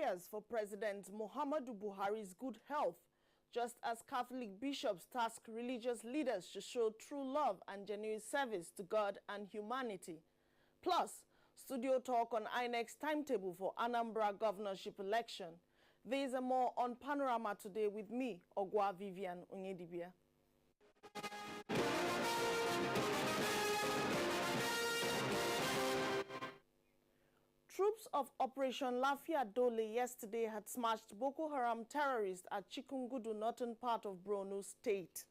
prayers for President Muhammadu Buhari's good health, just as Catholic bishops task religious leaders to show true love and genuine service to God and humanity. Plus, studio talk on INEC's timetable for Anambra governorship election. These and more on Panorama today with me, Ogwa Vivian Onyedibia. Troops of Operation Lafia Dole yesterday had smashed Boko Haram terrorists at Chikungudu, northern part of Borno State.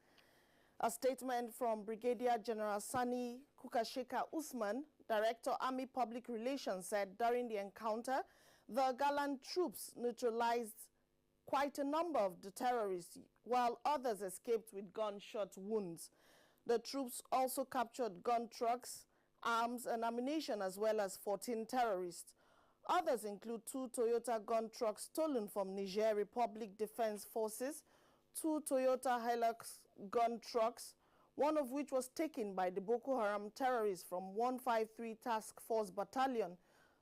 A statement from Brigadier General Sani Kukasheka Usman, Director Army Public Relations, said during the encounter, the gallant troops neutralized quite a number of the terrorists, while others escaped with gunshot wounds. The troops also captured gun trucks, arms and ammunition, as well as 14 terrorists. Others include 2 Toyota gun trucks stolen from Niger Republic Defense Forces, 2 Toyota Hilux gun trucks, one of which was taken by the Boko Haram terrorists from 153 Task Force Battalion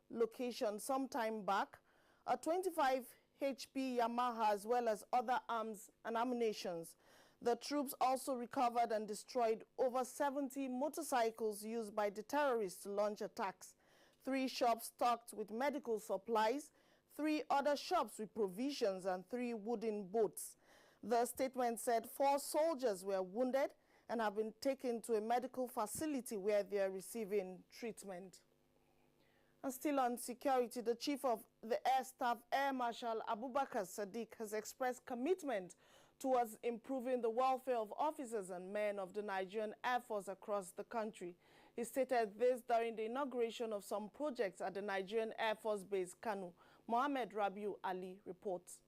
location some time back, a 25 HP Yamaha, as well as other arms and ammunitions. The troops also recovered and destroyed over 70 motorcycles used by the terrorists to launch attacks, 3 shops stocked with medical supplies, 3 other shops with provisions, and 3 wooden boats. The statement said 4 soldiers were wounded and have been taken to a medical facility where they are receiving treatment. And still on security, the Chief of the Air Staff, Air Marshal Abubakar Sadiq, has expressed commitment towards improving the welfare of officers and men of the Nigerian Air Force across the country. He stated this during the inauguration of some projects at the Nigerian Air Force Base, Kanu. Mohammed Rabiu Ali reports.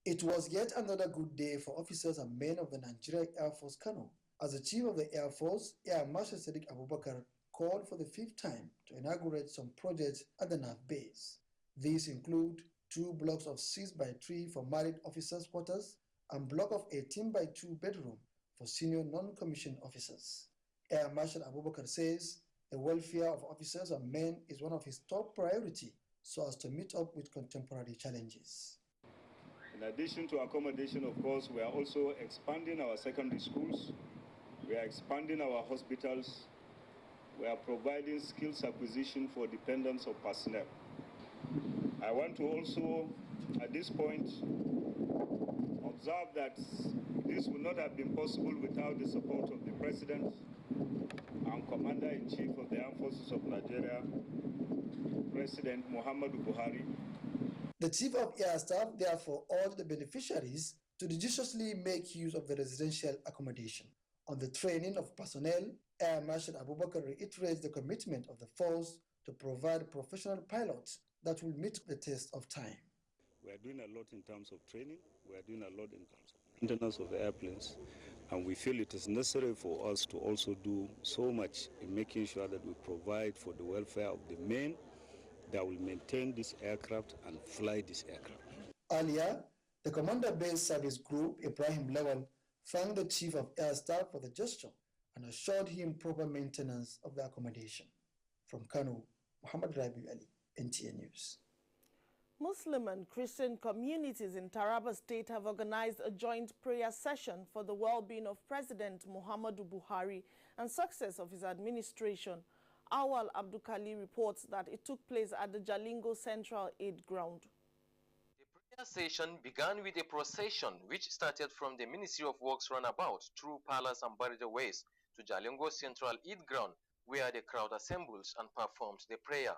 It was yet another good day for officers and men of the Nigerian Air Force, Kanu, as the Chief of the Air Force, Air Marshal Sadiq Abubakar, called for the 5th time to inaugurate some projects at the NAF base. These include 2 blocks of 6x3 for married officers' quarters and block of 18x2 bedroom for senior non-commissioned officers. Air Marshal Abubakar says the welfare of officers and men is one of his top priority so as to meet up with contemporary challenges. In addition to accommodation, of course, we are also expanding our secondary schools, we are expanding our hospitals, we are providing skills acquisition for dependents of personnel. I want to also, at this point, observe that this would not have been possible without the support of the President and Commander-in-Chief of the Armed Forces of Nigeria, President Muhammadu Buhari. The Chief of Air Staff therefore urged the beneficiaries to judiciously make use of the residential accommodation. On the training of personnel, Air Marshal Abubakar reiterates the commitment of the force to provide professional pilots that will meet the test of time. We are doing a lot in terms of training, we are doing a lot in terms of maintenance of airplanes, and we feel it is necessary for us to also do so much in making sure that we provide for the welfare of the men that will maintain this aircraft and fly this aircraft. Earlier, the Commander-Based Service Group, Ibrahim Lawal, thanked the Chief of Air Staff for the gesture and assured him proper maintenance of the accommodation. From Kano, Muhammad Rabi Ali, NTA News. Muslim and Christian communities in Taraba State have organized a joint prayer session for the well-being of President Muhammadu Buhari and success of his administration. Awal Abdukali reports that it took place at the Jalingo Central Aid Ground. The prayer session began with a procession which started from the Ministry of Works roundabout through Palace and Barida Ways to Jalingo Central Eid Ground, where the crowd assembles and performs the prayer.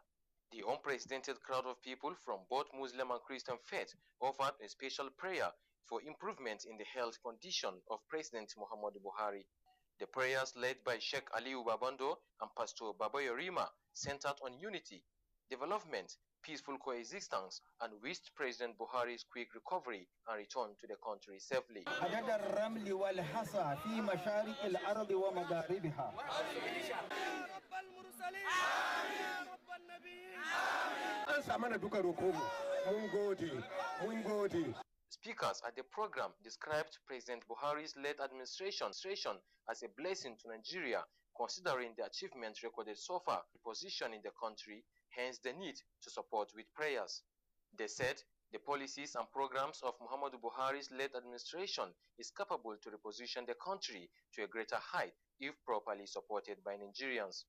The unprecedented crowd of people from both Muslim and Christian faith offered a special prayer for improvement in the health condition of President Muhammadu Buhari. The prayers led by Sheikh Aliu Babando and Pastor Babayorima centered on unity, development, peaceful coexistence, and wished President Buhari's quick recovery and return to the country safely. Speakers at the program described President Buhari's late administration as a blessing to Nigeria, considering the achievements recorded so far, the position in the country, hence the need to support with prayers. They said the policies and programs of Muhammadu Buhari's led administration is capable to reposition the country to a greater height if properly supported by Nigerians.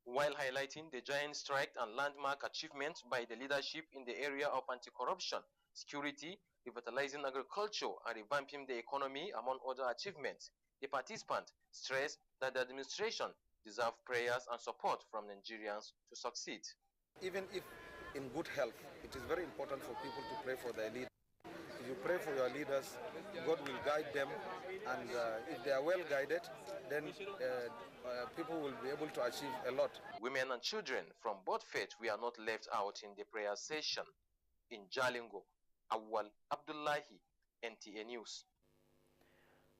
While highlighting the giant strike and landmark achievements by the leadership in the area of anti-corruption, security, revitalizing agriculture, and revamping the economy, among other achievements, the participants stressed that the administration deserves prayers and support from Nigerians to succeed. Even if in good health, it is very important for people to pray for their leaders. If you pray for your leaders, God will guide them, and if they are well guided, then people will be able to achieve a lot. Women and children from both faiths were not left out in the prayer session. In Jalingo, Awal Abdullahi, NTA News.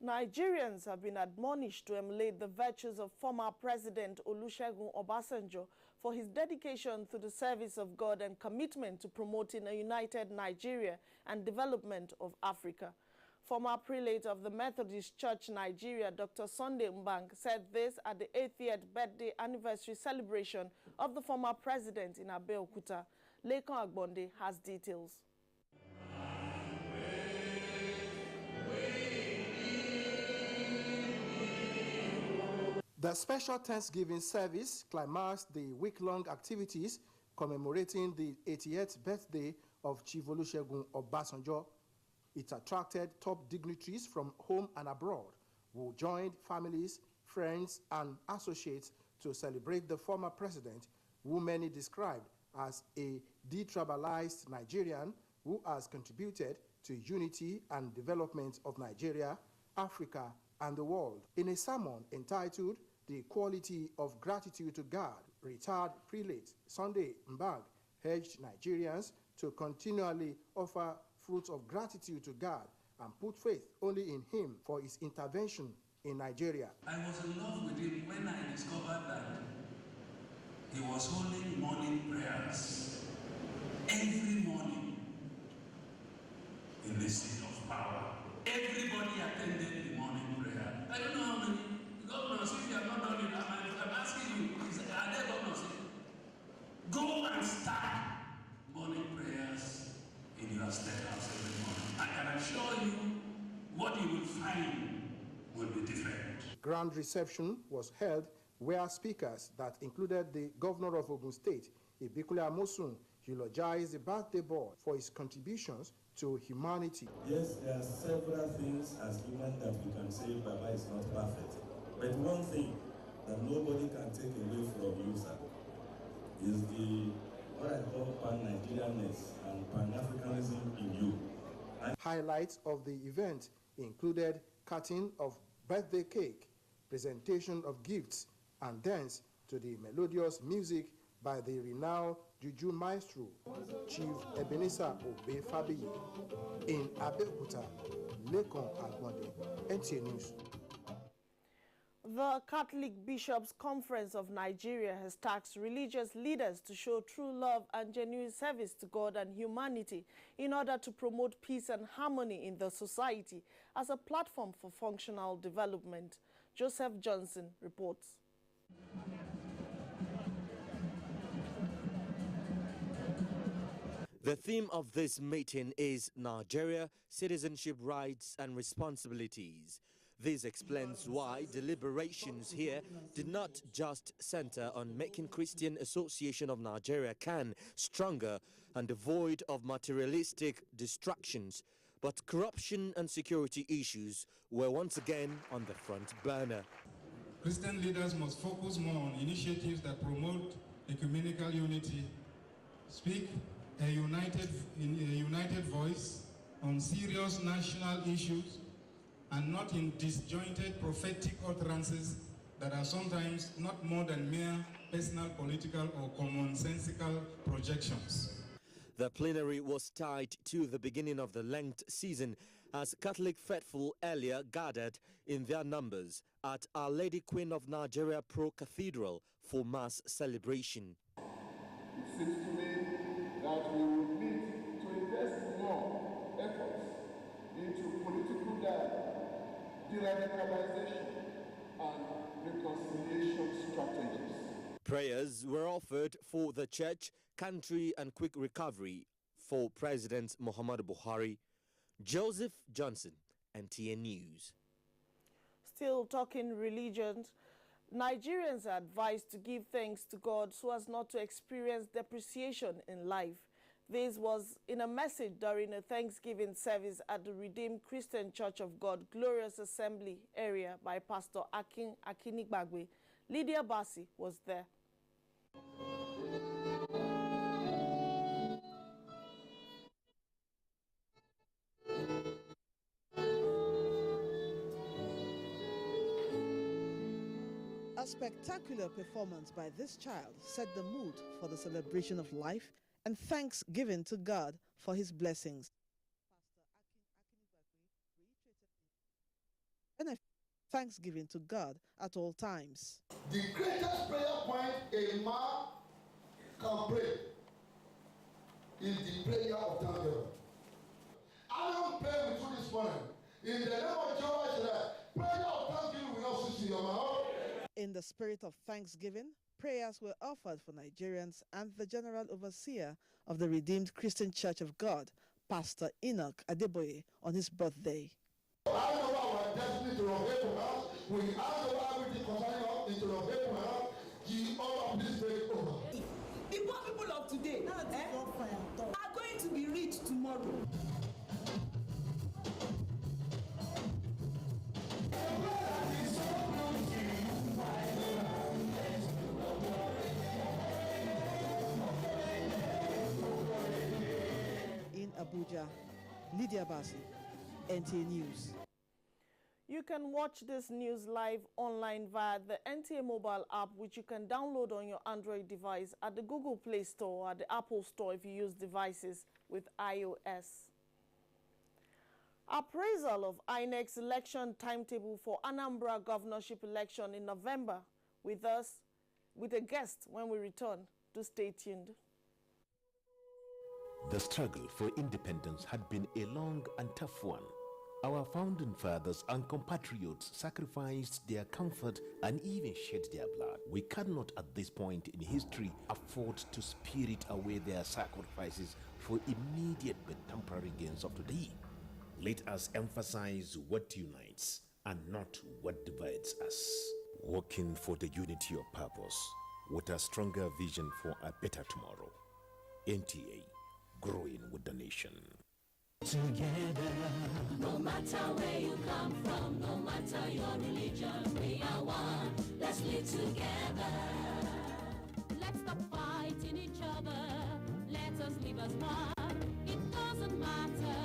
Nigerians have been admonished to emulate the virtues of former President Olusegun Obasanjo for his dedication to the service of God and commitment to promoting a united Nigeria and development of Africa. Former prelate of the Methodist Church Nigeria, Dr. Sunday Mbang, said this at the 80th birthday anniversary celebration of the former president in Abeokuta. Lekon Agbonde has details. The special Thanksgiving service climaxed the week-long activities commemorating the 80th birthday of Chief Olusegun Obasanjo. It attracted top dignitaries from home and abroad who joined families, friends, and associates to celebrate the former president, who many described as a detribalized Nigerian who has contributed to unity and development of Nigeria, Africa, and the world. In a sermon entitled "The Quality of Gratitude to God," retired prelate Sunday Mbang urged Nigerians to continually offer fruits of gratitude to God and put faith only in Him for His intervention in Nigeria. I was in love with him when I discovered that he was holding morning prayers every morning in the seat of power. Everybody attended the morning prayer. I don't know how many governors, if you have not done it, I'm asking you, are there governors? Go and start morning prayers in your state house every morning. I can assure you what you will find will be different. Grand reception was held where speakers that included the governor of Ogun State, Ibikule Amosun, eulogized the birthday boy for his contributions to humanity. Yes, there are several things as humans that we can say Baba is not perfect. But one thing that nobody can take away from you, sir, is what I call pan-Nigerianness and pan-Africanism in you. Highlights of the event included cutting of birthday cake, presentation of gifts, and dance to the melodious music by the renowned Juju maestro, Chief Ebenezer Obe Fabiyi. In Abeokuta, Lekon Agbonde, NTA News. The Catholic Bishops' Conference of Nigeria has tasked religious leaders to show true love and genuine service to God and humanity in order to promote peace and harmony in the society as a platform for functional development. Joseph Johnson reports. The theme of this meeting is Nigeria, Citizenship Rights and Responsibilities. This explains why deliberations here did not just center on making Christian Association of Nigeria CAN stronger and devoid of materialistic distractions, but corruption and security issues were once again on the front burner. Christian leaders must focus more on initiatives that promote ecumenical unity, speak a united voice on serious national issues, and not in disjointed prophetic utterances that are sometimes not more than mere personal, political, or commonsensical projections. The plenary was tied to the beginning of the Lent season as Catholic faithful earlier gathered in their numbers at Our Lady Queen of Nigeria Pro Cathedral for Mass celebration. It seems to me that we will need to invest more efforts into political dialogue, de-radicalization, and reconciliation strategies. Prayers were offered for the church, country, and quick recovery for President Muhammadu Buhari. Joseph Johnson, NTN News. Still talking religions, Nigerians are advised to give thanks to God so as not to experience depreciation in life. This was in a message during a Thanksgiving service at the Redeemed Christian Church of God Glorious Assembly area by Pastor Akinigbagwe. Lydia Bassi was there. A spectacular performance by this child set the mood for the celebration of life and thanksgiving to God for his blessings. And thanksgiving to God at all times. The greatest prayer point a man can pray is the prayer of thanksgiving. I don't pray with you this morning. In the name of Jehovah, prayer of thanksgiving will not cease in your mouth. In the spirit of thanksgiving, prayers were offered for Nigerians and the General Overseer of the Redeemed Christian Church of God, Pastor Enoch Adeboye, on his birthday. I know our destiny to your faithful house. We hand over everything concerning us into your faithful house. Ye all of this day over. The poor people of today are going to be rich tomorrow. In Abuja, Lydia Bassi, NTA News. You can watch this news live online via the NTA mobile app, which you can download on your Android device at the Google Play Store or at the Apple Store if you use devices with iOS. Appraisal of INEC's election timetable for Anambra governorship election in November with us, with a guest when we return. To stay tuned. The struggle for independence had been a long and tough one. Our founding fathers and compatriots sacrificed their comfort and even shed their blood. We cannot at this point in history afford to spirit away their sacrifices for immediate but temporary gains of today. Let us emphasize what unites and not what divides us. Working for the unity of purpose with a stronger vision for a better tomorrow. NTA, growing with the nation. Together, no matter where you come from, no matter your religion, we are one. Let's live together. Let's stop fighting each other. Let us live as one. It doesn't matter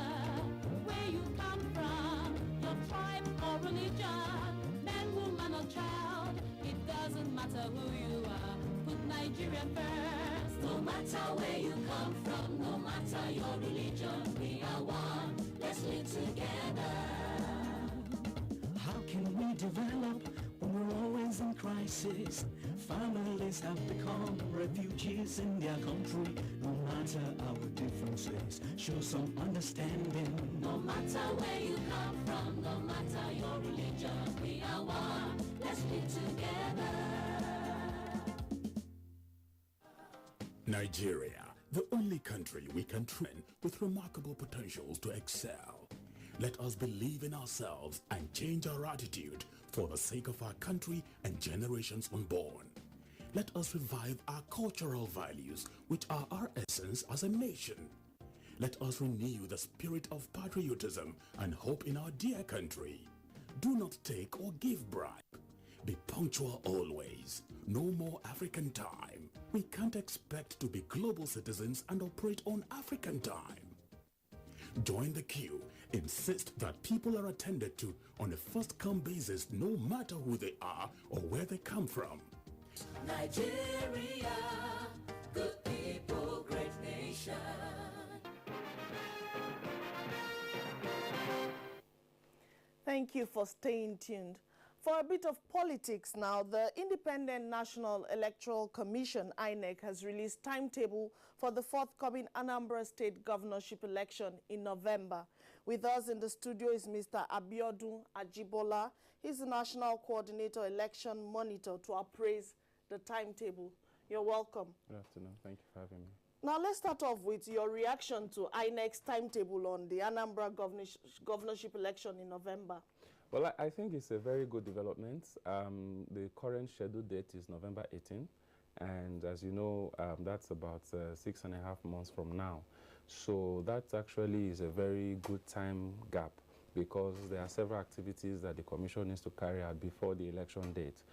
where you come from, your tribe or religion, man, woman or child. It doesn't matter who you are. Put Nigeria first. No matter where you come from, no matter your religion, we are one. Let's live together. How can we develop when we're always in crisis? Families have become refugees in their country. No matter our differences, show some understanding. No matter where you come from, no matter your religion, we are one. Let's live together. Nigeria, the only country we can train with remarkable potentials to excel. Let us believe in ourselves and change our attitude for the sake of our country and generations unborn. Let us revive our cultural values, which are our essence as a nation. Let us renew the spirit of patriotism and hope in our dear country. Do not take or give bribe. Be punctual always. No more African time. We can't expect to be global citizens and operate on African time. Join the queue. Insist that people are attended to on a first-come basis, no matter who they are or where they come from. Nigeria, good people, great nation. Thank you for staying tuned. For a bit of politics now, the Independent National Electoral Commission, INEC, has released timetable for the forthcoming Anambra State governorship election in November. With us in the studio is Mr. Abiodun Ajibola. He's the National Coordinator Election Monitor to appraise the timetable. You're welcome. Good afternoon. Thank you for having me. Now, let's start off with your reaction to INEC's timetable on the Anambra governorship election in November. Well, I think it's a very good development. The current scheduled date is November 18, and as you know, that's about 6.5 months from now. So that actually is a very good time gap, because there are several activities that the Commission needs to carry out before the election date.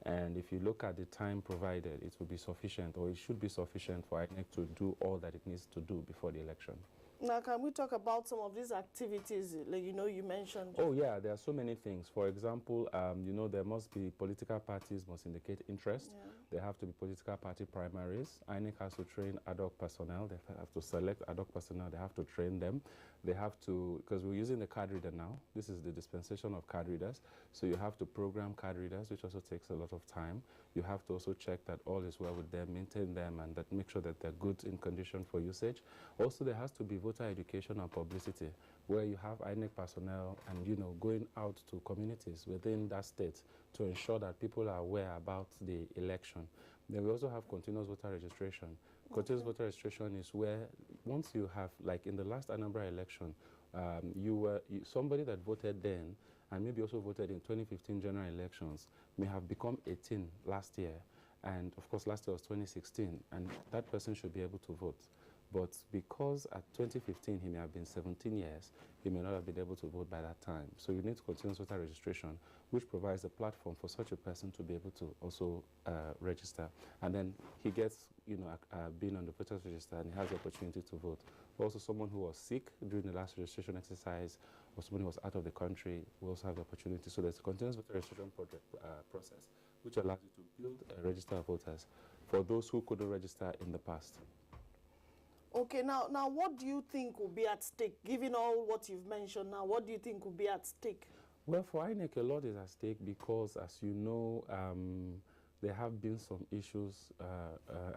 And if you look at the time provided, it will be sufficient, or it should be sufficient for INEC to do all that it needs to do before the election. Now, can we talk about some of these activities, like, you mentioned? Oh, yeah, there are so many things. For example, there must be political parties must indicate interest. Yeah. There have to be political party primaries. INEC has to train ad hoc personnel. They have to select ad hoc personnel. They have to train them. They have to, because we're using the card reader now. This is the dispensation of card readers. So you have to program card readers, which also takes a lot of time. You have to also check that all is well with them, maintain them, and that make sure that they're good in condition for usage. Also, there has to be voter education and publicity, where you have INEC personnel and, going out to communities within that state to ensure that people are aware about the election. Then we also have continuous voter registration. Okay. Continuous voter registration is where, once you have, like in the last Anambra election, somebody that voted then and maybe also voted in 2015 general elections may have become 18 last year. And of course, last year was 2016, and that person should be able to vote. But because at 2015 he may have been 17 years, he may not have been able to vote by that time. So you need continuous voter registration, which provides a platform for such a person to be able to also register. And then he gets, being on the voters register, and he has the opportunity to vote. Also, someone who was sick during the last registration exercise, or someone who was out of the country, will also have the opportunity. So there's a continuous voter registration process, which allows you to build a register of voters for those who couldn't register in the past. Okay, now what do you think will be at stake, given all what you've mentioned now? What do you think will be at stake? Well, for INEC, a lot is at stake because, as you know, there have been some issues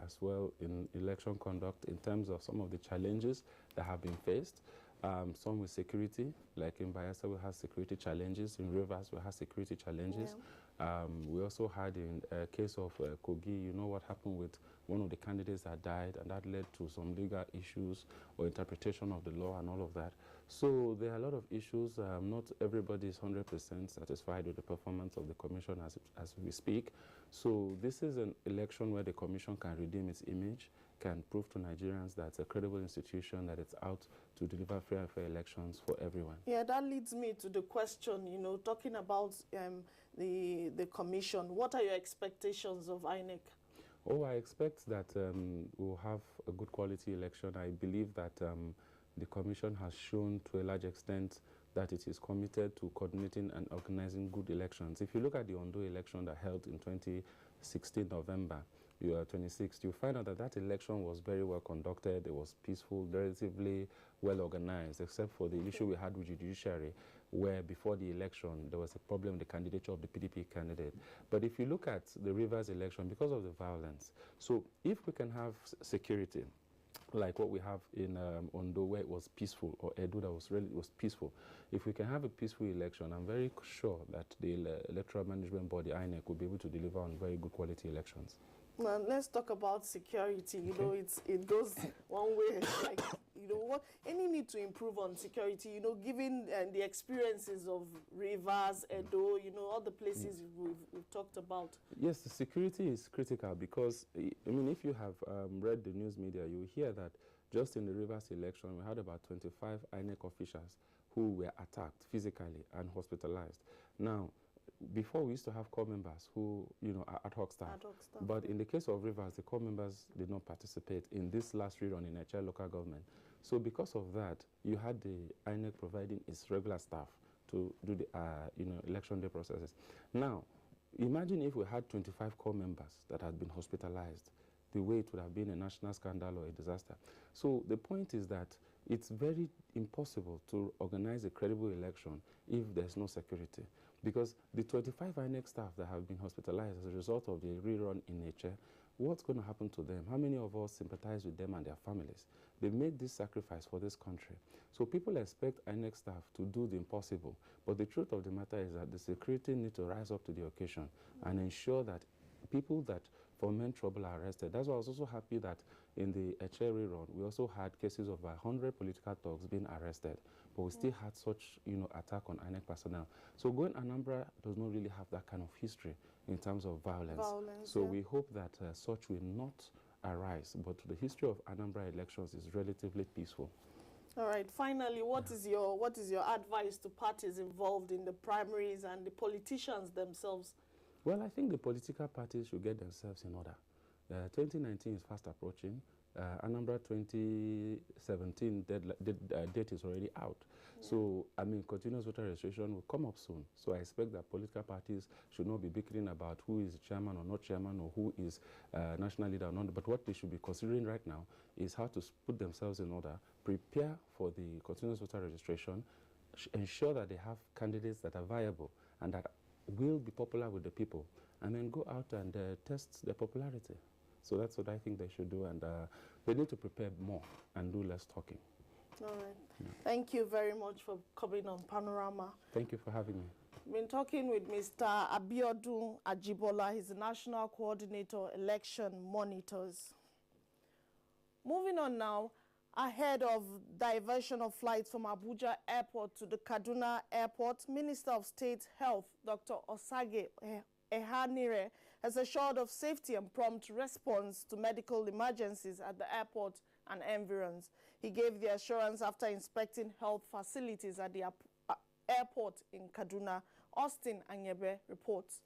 as well in election conduct in terms of some of the challenges that have been faced. Some with security, like in Bayelsa we have security challenges, in Rivers we have security challenges. Yeah. We also had in a case of Kogi, you know what happened with one of the candidates that died, and that led to some legal issues or interpretation of the law and all of that. So there are a lot of issues. Not everybody is 100% satisfied with the performance of the Commission as we speak. So this is an election where the Commission can redeem its image, can prove to Nigerians that it's a credible institution, that it's out to deliver fair and fair elections for everyone. Yeah, that leads me to the question, talking about the Commission. What are your expectations of INEC? Oh, I expect that we'll have a good quality election. I believe that the Commission has shown to a large extent that it is committed to coordinating and organizing good elections. If you look at the Ondo election that held in 2016 November, 26th, you find out that that election was very well conducted. It was peaceful, relatively well organized, except for the issue we had with the judiciary, where before the election there was a problem with the candidature of the PDP candidate. But if you look at the Rivers election, because of the violence, so if we can have security, like what we have in Ondo, where it was peaceful, or Edo that was peaceful. If we can have a peaceful election, I'm very sure that the electoral management body, INEC, will be able to deliver on very good quality elections. Well, let's talk about security. It goes one way. Like, what any need to improve on security. Given the experiences of Rivers, Edo, all the places we've talked about. Yes, the security is critical because if you have read the news media, you will hear that just in the Rivers election, we had about 25 INEC officials who were attacked physically and hospitalized. Now, before we used to have corps members who, are ad hoc staff. But in the case of Rivers, the corps members did not participate in this last rerun in Nigeria local government. So because of that, you had the INEC providing its regular staff to do the, election day processes. Now, imagine if we had 25 corps members that had been hospitalized, the way it would have been a national scandal or a disaster. So the point is that it's very impossible to organize a credible election if there's no security. Because the 25 INEC staff that have been hospitalized as a result of the rerun in nature, what's going to happen to them? How many of us sympathize with them and their families? They made this sacrifice for this country. So people expect INEC staff to do the impossible. But the truth of the matter is that the security need to rise up to the occasion and ensure that people that men trouble are arrested. That's why I was also happy that in the Echere run, we also had cases of 100 political thugs being arrested, but we still had such, attack on INEC personnel. So going Anambra does not really have that kind of history in terms of violence. So we hope that such will not arise, but the history of Anambra elections is relatively peaceful. All right. Finally, what is your advice to parties involved in the primaries and the politicians themselves? Well, I think the political parties should get themselves in order. 2019 is fast approaching. Anambra 2017 date is already out. Yeah. So, I mean, continuous voter registration will come up soon. So I expect that political parties should not be bickering about who is chairman or not chairman, or who is national leader or not. But what they should be considering right now is how to put themselves in order, prepare for the continuous voter registration, ensure that they have candidates that are viable and that will be popular with the people, and then go out and test their popularity. So that's what I think they should do, and they need to prepare more and do less talking. All right. Yeah. Thank you very much for coming on Panorama. Thank you for having me. We've been talking with Mr. Abiodun Ajibola. He's the National Coordinator, Election Monitors. Moving on now, ahead of diversion of flights from Abuja Airport to the Kaduna Airport, Minister of State Health, Dr. Osage Ehanire, has assured of safety and prompt response to medical emergencies at the airport and environs. He gave the assurance after inspecting health facilities at the airport in Kaduna. Austin Anyebe reports.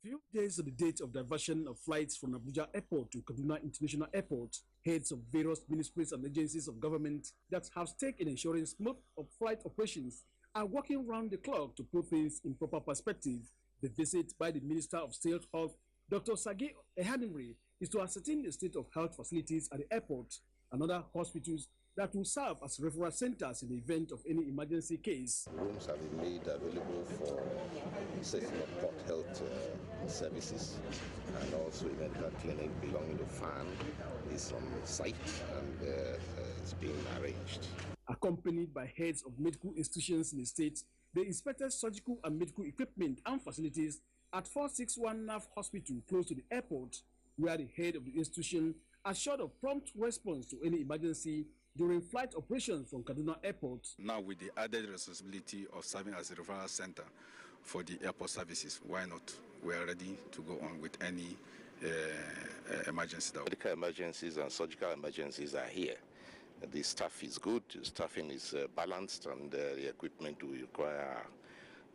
Few days of the date of diversion of flights from Abuja Airport to Kaduna International Airport, heads of various ministries and agencies of government that have stake in ensuring smooth flight operations are working round the clock to put things in proper perspective. The visit by the Minister of State Health, Dr. Osage Ehanire, is to ascertain the state of health facilities at the airport and other hospitals that will serve as referral centers in the event of any emergency case. Rooms have been made available for setting up port health services, and also a medical clinic belonging to FAN is on site and it's being arranged. Accompanied by heads of medical institutions in the state, they inspected surgical and medical equipment and facilities at 461 NAF Hospital close to the airport, where the head of the institution assured of prompt response to any emergency during flight operations from Kaduna Airport. Now, with the added responsibility of serving as a referral center for the airport services, why not? We are ready to go on with any emergency. Medical emergencies and surgical emergencies are here. The staff is good, the staffing is balanced, and the equipment we require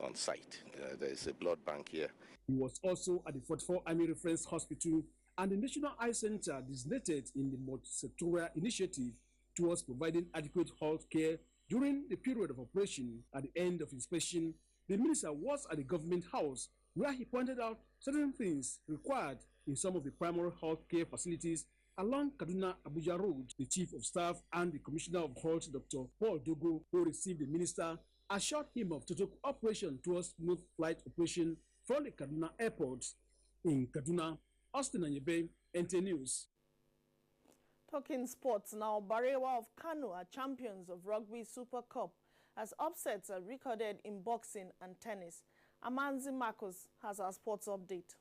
on site. There is a blood bank here. He was also at the 44 Army Reference Hospital and the National Eye Center designated in the multi-sectorial initiative towards providing adequate health care during the period of operation. At the end of inspection, the minister was at the government house where he pointed out certain things required in some of the primary health care facilities along Kaduna-Abuja Road. The Chief of Staff and the Commissioner of Health, Dr. Paul Dogo, who received the minister, assured him of total cooperation towards smooth flight operation from the Kaduna Airport. In Kaduna, Austin Anyebe, NT News. Talking sports now, Barewa of Kano are champions of Rugby Super Cup as upsets are recorded in boxing and tennis. Amanzi Marcos has our sports update.